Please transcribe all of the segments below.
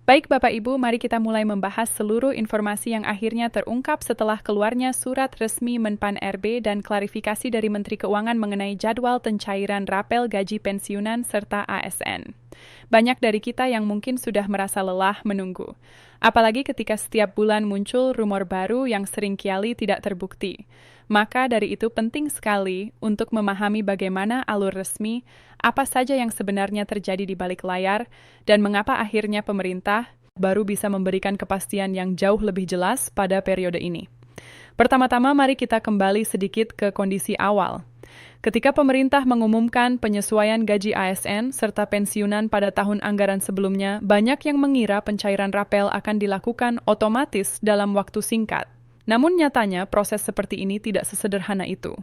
Baik Bapak Ibu, mari kita mulai membahas seluruh informasi yang akhirnya terungkap setelah keluarnya surat resmi Menpan RB dan klarifikasi dari Menteri Keuangan mengenai jadwal pencairan rapel gaji pensiunan serta ASN. Banyak dari kita yang mungkin sudah merasa lelah menunggu. Apalagi ketika setiap bulan muncul rumor baru yang seringkali tidak terbukti. Maka dari itu penting sekali untuk memahami bagaimana alur resmi, apa saja yang sebenarnya terjadi di balik layar, dan mengapa akhirnya pemerintah baru bisa memberikan kepastian yang jauh lebih jelas pada periode ini. Pertama-tama mari kita kembali sedikit ke kondisi awal. Ketika pemerintah mengumumkan penyesuaian gaji ASN serta pensiunan pada tahun anggaran sebelumnya, banyak yang mengira pencairan rapel akan dilakukan otomatis dalam waktu singkat. Namun nyatanya proses seperti ini tidak sesederhana itu.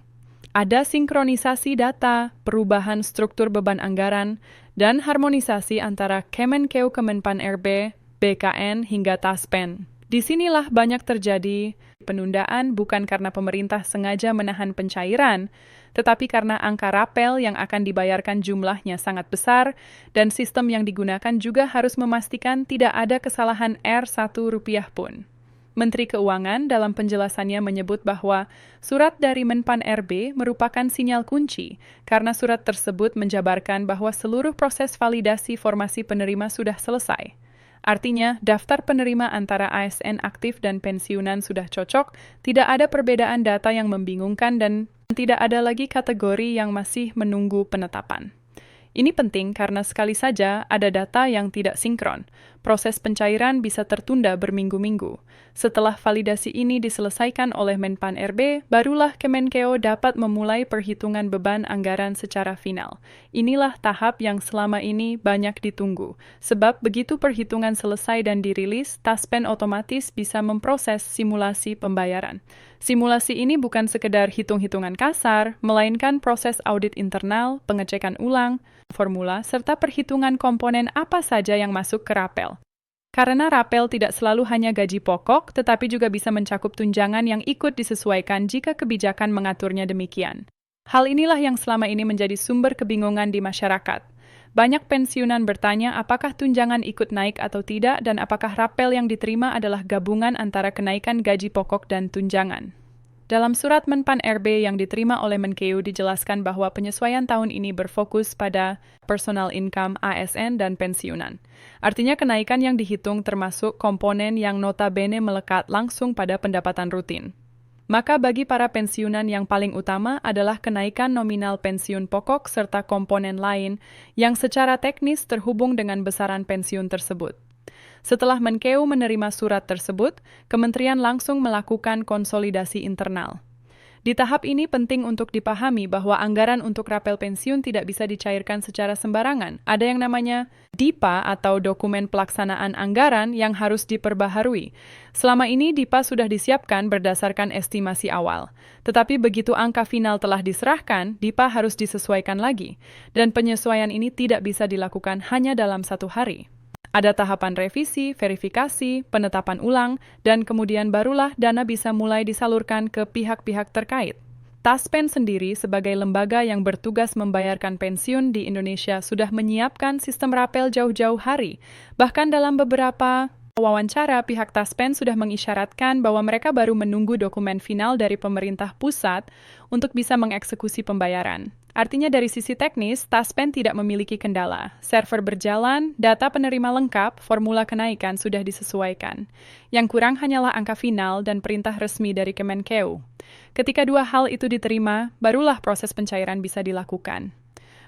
Ada sinkronisasi data, perubahan struktur beban anggaran, dan harmonisasi antara Kemenkeu, Kemenpan RB, BKN, hingga Taspen. Disinilah banyak terjadi penundaan bukan karena pemerintah sengaja menahan pencairan, tetapi karena angka rapel yang akan dibayarkan jumlahnya sangat besar dan sistem yang digunakan juga harus memastikan tidak ada kesalahan Rp1 pun. Menteri Keuangan dalam penjelasannya menyebut bahwa surat dari Menpan RB merupakan sinyal kunci karena surat tersebut menjabarkan bahwa seluruh proses validasi formasi penerima sudah selesai. Artinya, daftar penerima antara ASN aktif dan pensiunan sudah cocok, tidak ada perbedaan data yang membingungkan dan tidak ada lagi kategori yang masih menunggu penetapan. Ini penting karena sekali saja ada data yang tidak sinkron. Proses pencairan bisa tertunda berminggu-minggu. Setelah validasi ini diselesaikan oleh Menpan RB, barulah Kemenkeu dapat memulai perhitungan beban anggaran secara final. Inilah tahap yang selama ini banyak ditunggu. Sebab begitu perhitungan selesai dan dirilis, Taspen otomatis bisa memproses simulasi pembayaran. Simulasi ini bukan sekedar hitung-hitungan kasar, melainkan proses audit internal, pengecekan ulang, formula, serta perhitungan komponen apa saja yang masuk ke rapel. Karena rapel tidak selalu hanya gaji pokok, tetapi juga bisa mencakup tunjangan yang ikut disesuaikan jika kebijakan mengaturnya demikian. Hal inilah yang selama ini menjadi sumber kebingungan di masyarakat. Banyak pensiunan bertanya apakah tunjangan ikut naik atau tidak dan apakah rapel yang diterima adalah gabungan antara kenaikan gaji pokok dan tunjangan. Dalam surat Menpan RB yang diterima oleh Menkeu dijelaskan bahwa penyesuaian tahun ini berfokus pada personal income, ASN, dan pensiunan. Artinya kenaikan yang dihitung termasuk komponen yang notabene melekat langsung pada pendapatan rutin. Maka bagi para pensiunan yang paling utama adalah kenaikan nominal pensiun pokok serta komponen lain yang secara teknis terhubung dengan besaran pensiun tersebut. Setelah Menkeu menerima surat tersebut, kementerian langsung melakukan konsolidasi internal. Di tahap ini penting untuk dipahami bahwa anggaran untuk rapel pensiun tidak bisa dicairkan secara sembarangan. Ada yang namanya DIPA atau Dokumen Pelaksanaan Anggaran yang harus diperbaharui. Selama ini DIPA sudah disiapkan berdasarkan estimasi awal. Tetapi begitu angka final telah diserahkan, DIPA harus disesuaikan lagi. Dan penyesuaian ini tidak bisa dilakukan hanya dalam 1 hari. Ada tahapan revisi, verifikasi, penetapan ulang, dan kemudian barulah dana bisa mulai disalurkan ke pihak-pihak terkait. Taspen sendiri sebagai lembaga yang bertugas membayarkan pensiun di Indonesia sudah menyiapkan sistem rapel jauh-jauh hari. Bahkan dalam beberapa wawancara, pihak Taspen sudah mengisyaratkan bahwa mereka baru menunggu dokumen final dari pemerintah pusat untuk bisa mengeksekusi pembayaran. Artinya dari sisi teknis, Taspen tidak memiliki kendala. Server berjalan, data penerima lengkap, formula kenaikan sudah disesuaikan. Yang kurang hanyalah angka final dan perintah resmi dari Kemenkeu. Ketika dua hal itu diterima, barulah proses pencairan bisa dilakukan.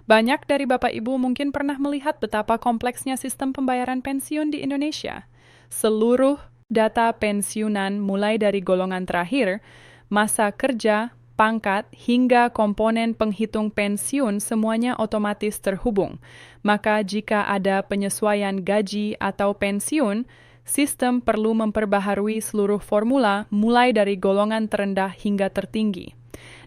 Banyak dari Bapak Ibu mungkin pernah melihat betapa kompleksnya sistem pembayaran pensiun di Indonesia. Seluruh data pensiunan mulai dari golongan terakhir, masa kerja, pangkat, hingga komponen penghitung pensiun semuanya otomatis terhubung. Maka jika ada penyesuaian gaji atau pensiun, sistem perlu memperbaharui seluruh formula mulai dari golongan terendah hingga tertinggi.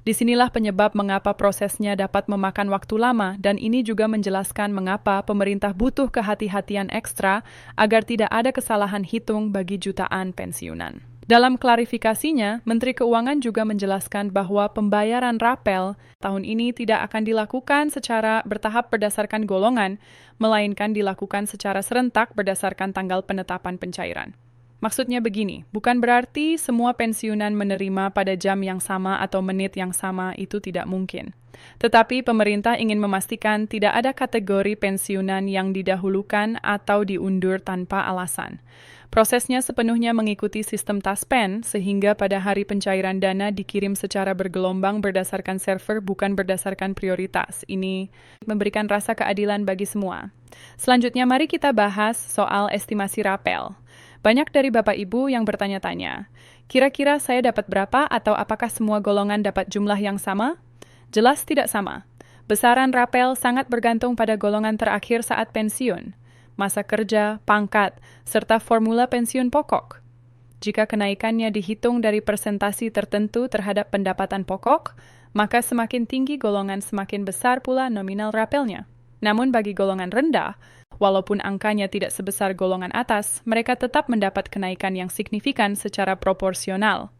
Disinilah penyebab mengapa prosesnya dapat memakan waktu lama dan ini juga menjelaskan mengapa pemerintah butuh kehati-hatian ekstra agar tidak ada kesalahan hitung bagi jutaan pensiunan. Dalam klarifikasinya, Menteri Keuangan juga menjelaskan bahwa pembayaran rapel tahun ini tidak akan dilakukan secara bertahap berdasarkan golongan, melainkan dilakukan secara serentak berdasarkan tanggal penetapan pencairan. Maksudnya begini, bukan berarti semua pensiunan menerima pada jam yang sama atau menit yang sama, itu tidak mungkin. Tetapi pemerintah ingin memastikan tidak ada kategori pensiunan yang didahulukan atau diundur tanpa alasan. Prosesnya sepenuhnya mengikuti sistem TASPEN, sehingga pada hari pencairan dana dikirim secara bergelombang berdasarkan server bukan berdasarkan prioritas. Ini memberikan rasa keadilan bagi semua. Selanjutnya mari kita bahas soal estimasi rapel. Banyak dari Bapak Ibu yang bertanya-tanya, kira-kira saya dapat berapa atau apakah semua golongan dapat jumlah yang sama? Jelas tidak sama. Besaran rapel sangat bergantung pada golongan terakhir saat pensiun, masa kerja, pangkat, serta formula pensiun pokok. Jika kenaikannya dihitung dari persentasi tertentu terhadap pendapatan pokok, maka semakin tinggi golongan semakin besar pula nominal rapelnya. Namun bagi golongan rendah, walaupun angkanya tidak sebesar golongan atas, mereka tetap mendapat kenaikan yang signifikan secara proporsional.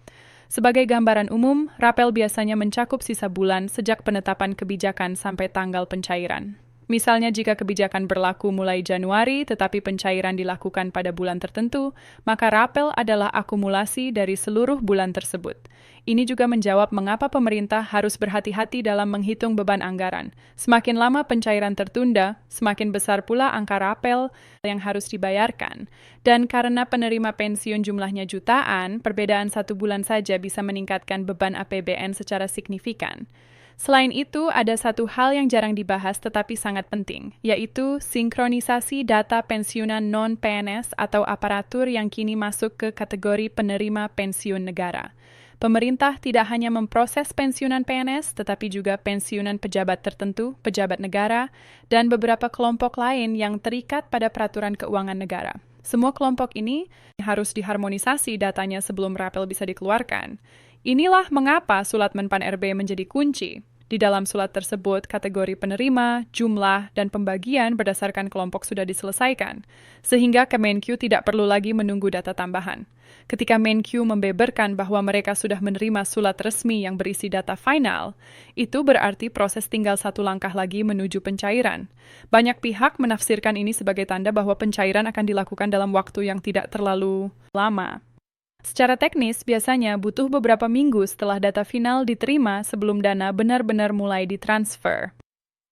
Sebagai gambaran umum, rapel biasanya mencakup sisa bulan sejak penetapan kebijakan sampai tanggal pencairan. Misalnya jika kebijakan berlaku mulai Januari tetapi pencairan dilakukan pada bulan tertentu, maka rapel adalah akumulasi dari seluruh bulan tersebut. Ini juga menjawab mengapa pemerintah harus berhati-hati dalam menghitung beban anggaran. Semakin lama pencairan tertunda, semakin besar pula angka rapel yang harus dibayarkan. Dan karena penerima pensiun jumlahnya jutaan, perbedaan 1 bulan saja bisa meningkatkan beban APBN secara signifikan. Selain itu, ada satu hal yang jarang dibahas tetapi sangat penting, yaitu sinkronisasi data pensiunan non-PNS atau aparatur yang kini masuk ke kategori penerima pensiun negara. Pemerintah tidak hanya memproses pensiunan PNS, tetapi juga pensiunan pejabat tertentu, pejabat negara, dan beberapa kelompok lain yang terikat pada peraturan keuangan negara. Semua kelompok ini harus diharmonisasi datanya sebelum rapel bisa dikeluarkan. Inilah mengapa Sulat Menpan RB menjadi kunci. Di dalam sulat tersebut, kategori penerima, jumlah, dan pembagian berdasarkan kelompok sudah diselesaikan, sehingga Kemenkyu tidak perlu lagi menunggu data tambahan. Ketika Menkyu membeberkan bahwa mereka sudah menerima sulat resmi yang berisi data final, itu berarti proses tinggal 1 langkah lagi menuju pencairan. Banyak pihak menafsirkan ini sebagai tanda bahwa pencairan akan dilakukan dalam waktu yang tidak terlalu lama. Secara teknis, biasanya butuh beberapa minggu setelah data final diterima sebelum dana benar-benar mulai ditransfer.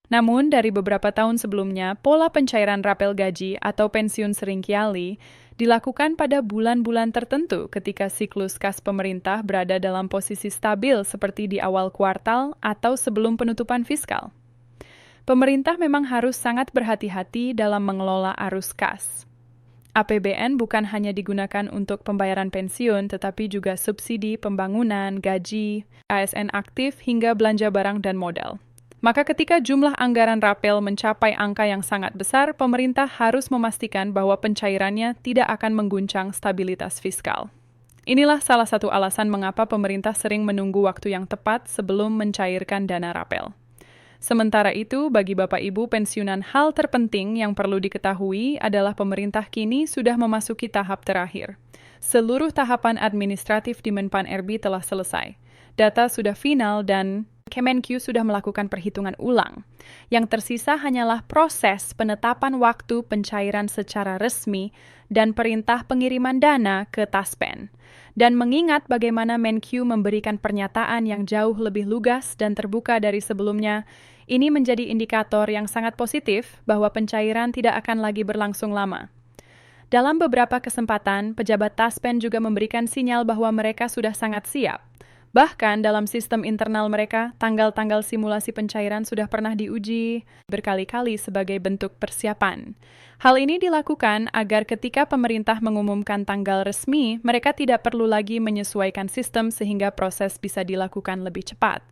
Namun, dari beberapa tahun sebelumnya, pola pencairan rapel gaji atau pensiun seringkali dilakukan pada bulan-bulan tertentu ketika siklus kas pemerintah berada dalam posisi stabil seperti di awal kuartal atau sebelum penutupan fiskal. Pemerintah memang harus sangat berhati-hati dalam mengelola arus kas. APBN bukan hanya digunakan untuk pembayaran pensiun, tetapi juga subsidi pembangunan, gaji, ASN aktif, hingga belanja barang dan modal. Maka ketika jumlah anggaran rapel mencapai angka yang sangat besar, pemerintah harus memastikan bahwa pencairannya tidak akan mengguncang stabilitas fiskal. Inilah salah satu alasan mengapa pemerintah sering menunggu waktu yang tepat sebelum mencairkan dana rapel. Sementara itu, bagi Bapak Ibu pensiunan, hal terpenting yang perlu diketahui adalah pemerintah kini sudah memasuki tahap terakhir. Seluruh tahapan administratif di Menpan RB telah selesai. Data sudah final dan Kemenkyu sudah melakukan perhitungan ulang. Yang tersisa hanyalah proses penetapan waktu pencairan secara resmi dan perintah pengiriman dana ke TASPEN. Dan mengingat bagaimana Menkyu memberikan pernyataan yang jauh lebih lugas dan terbuka dari sebelumnya, ini menjadi indikator yang sangat positif bahwa pencairan tidak akan lagi berlangsung lama. Dalam beberapa kesempatan, pejabat TASPEN juga memberikan sinyal bahwa mereka sudah sangat siap. Bahkan dalam sistem internal mereka, tanggal-tanggal simulasi pencairan sudah pernah diuji berkali-kali sebagai bentuk persiapan. Hal ini dilakukan agar ketika pemerintah mengumumkan tanggal resmi, mereka tidak perlu lagi menyesuaikan sistem sehingga proses bisa dilakukan lebih cepat.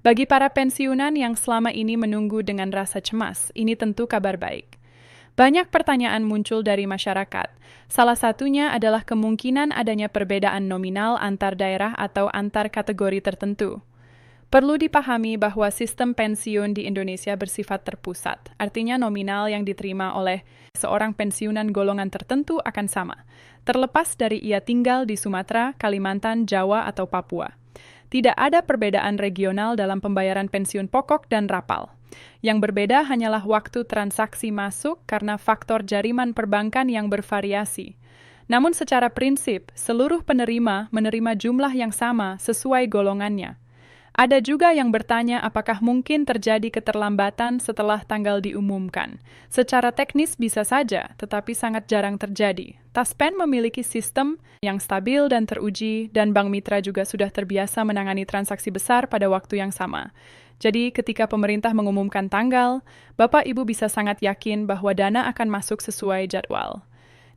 Bagi para pensiunan yang selama ini menunggu dengan rasa cemas, ini tentu kabar baik. Banyak pertanyaan muncul dari masyarakat. Salah satunya adalah kemungkinan adanya perbedaan nominal antar daerah atau antar kategori tertentu. Perlu dipahami bahwa sistem pensiun di Indonesia bersifat terpusat, artinya nominal yang diterima oleh seorang pensiunan golongan tertentu akan sama, terlepas dari ia tinggal di Sumatera, Kalimantan, Jawa, atau Papua. Tidak ada perbedaan regional dalam pembayaran pensiun pokok dan rapal. Yang berbeda hanyalah waktu transaksi masuk karena faktor jariman perbankan yang bervariasi. Namun secara prinsip, seluruh penerima menerima jumlah yang sama sesuai golongannya. Ada juga yang bertanya apakah mungkin terjadi keterlambatan setelah tanggal diumumkan. Secara teknis bisa saja, tetapi sangat jarang terjadi. Taspen memiliki sistem yang stabil dan teruji, dan Bank Mitra juga sudah terbiasa menangani transaksi besar pada waktu yang sama. Jadi ketika pemerintah mengumumkan tanggal, Bapak Ibu bisa sangat yakin bahwa dana akan masuk sesuai jadwal.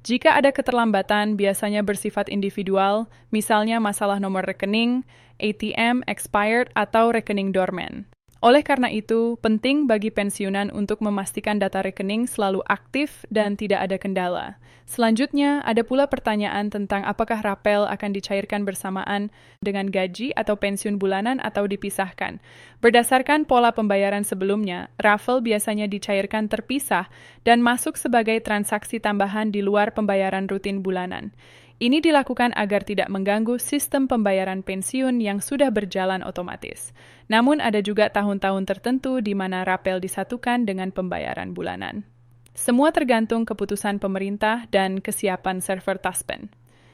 Jika ada keterlambatan, biasanya bersifat individual, misalnya masalah nomor rekening, ATM, expired, atau rekening dormant. Oleh karena itu, penting bagi pensiunan untuk memastikan data rekening selalu aktif dan tidak ada kendala. Selanjutnya, ada pula pertanyaan tentang apakah rapel akan dicairkan bersamaan dengan gaji atau pensiun bulanan atau dipisahkan. Berdasarkan pola pembayaran sebelumnya, rapel biasanya dicairkan terpisah dan masuk sebagai transaksi tambahan di luar pembayaran rutin bulanan. Ini dilakukan agar tidak mengganggu sistem pembayaran pensiun yang sudah berjalan otomatis. Namun ada juga tahun-tahun tertentu di mana rapel disatukan dengan pembayaran bulanan. Semua tergantung keputusan pemerintah dan kesiapan server Taspen.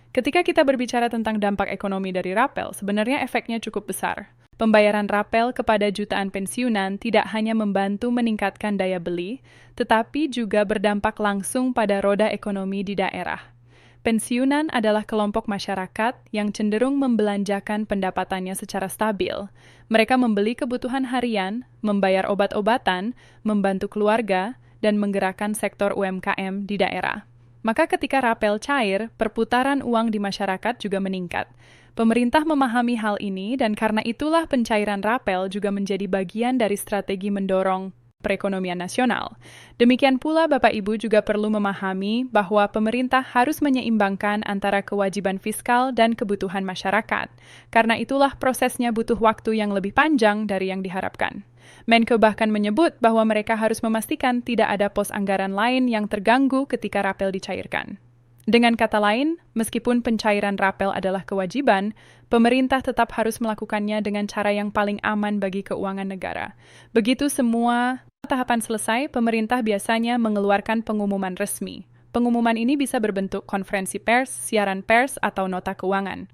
Ketika kita berbicara tentang dampak ekonomi dari rapel, sebenarnya efeknya cukup besar. Pembayaran rapel kepada jutaan pensiunan tidak hanya membantu meningkatkan daya beli, tetapi juga berdampak langsung pada roda ekonomi di daerah. Pensiunan adalah kelompok masyarakat yang cenderung membelanjakan pendapatannya secara stabil. Mereka membeli kebutuhan harian, membayar obat-obatan, membantu keluarga, dan menggerakkan sektor UMKM di daerah. Maka ketika rapel cair, perputaran uang di masyarakat juga meningkat. Pemerintah memahami hal ini dan karena itulah pencairan rapel juga menjadi bagian dari strategi mendorong perekonomian nasional. Demikian pula Bapak Ibu juga perlu memahami bahwa pemerintah harus menyeimbangkan antara kewajiban fiskal dan kebutuhan masyarakat. Karena itulah prosesnya butuh waktu yang lebih panjang dari yang diharapkan. Menko bahkan menyebut bahwa mereka harus memastikan tidak ada pos anggaran lain yang terganggu ketika rapel dicairkan. Dengan kata lain, meskipun pencairan rapel adalah kewajiban, pemerintah tetap harus melakukannya dengan cara yang paling aman bagi keuangan negara. Begitu semua tahapan selesai, pemerintah biasanya mengeluarkan pengumuman resmi. Pengumuman ini bisa berbentuk konferensi pers, siaran pers, atau nota keuangan.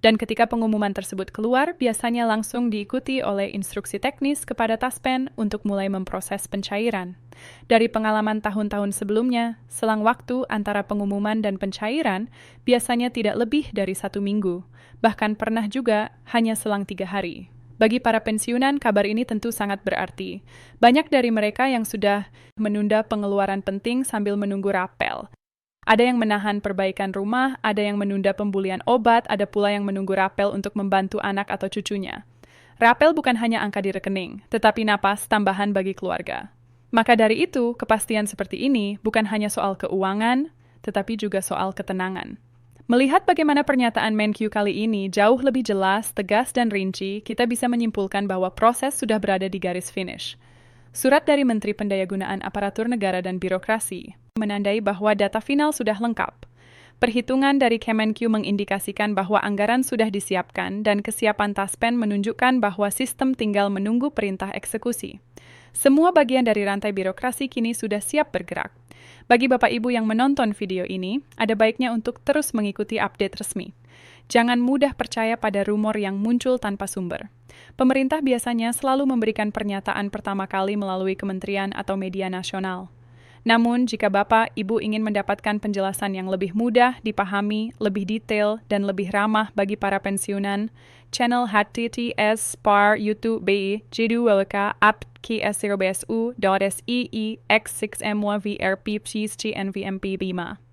Dan ketika pengumuman tersebut keluar, biasanya langsung diikuti oleh instruksi teknis kepada Taspen untuk mulai memproses pencairan. Dari pengalaman tahun-tahun sebelumnya, selang waktu antara pengumuman dan pencairan biasanya tidak lebih dari 1 minggu. Bahkan pernah juga hanya selang 3 hari. Bagi para pensiunan, kabar ini tentu sangat berarti. Banyak dari mereka yang sudah menunda pengeluaran penting sambil menunggu rapel. Ada yang menahan perbaikan rumah, ada yang menunda pembelian obat, ada pula yang menunggu rapel untuk membantu anak atau cucunya. Rapel bukan hanya angka di rekening, tetapi napas tambahan bagi keluarga. Maka dari itu, kepastian seperti ini bukan hanya soal keuangan, tetapi juga soal ketenangan. Melihat bagaimana pernyataan Menkyu kali ini jauh lebih jelas, tegas, dan rinci, kita bisa menyimpulkan bahwa proses sudah berada di garis finish. Surat dari Menteri Pendayagunaan Aparatur Negara dan Birokrasi menandai bahwa data final sudah lengkap. Perhitungan dari Kemenkyu mengindikasikan bahwa anggaran sudah disiapkan dan kesiapan Taspen menunjukkan bahwa sistem tinggal menunggu perintah eksekusi. Semua bagian dari rantai birokrasi kini sudah siap bergerak. Bagi Bapak Ibu yang menonton video ini, ada baiknya untuk terus mengikuti update resmi. Jangan mudah percaya pada rumor yang muncul tanpa sumber. Pemerintah biasanya selalu memberikan pernyataan pertama kali melalui kementerian atau media nasional. Namun, jika Bapak, Ibu ingin mendapatkan penjelasan yang lebih mudah, dipahami, lebih detail, dan lebih ramah bagi para pensiunan, channel HTTS Par YouTube BI J2WK App KS0BSU.SII X6M1VRP PCNVMP 5.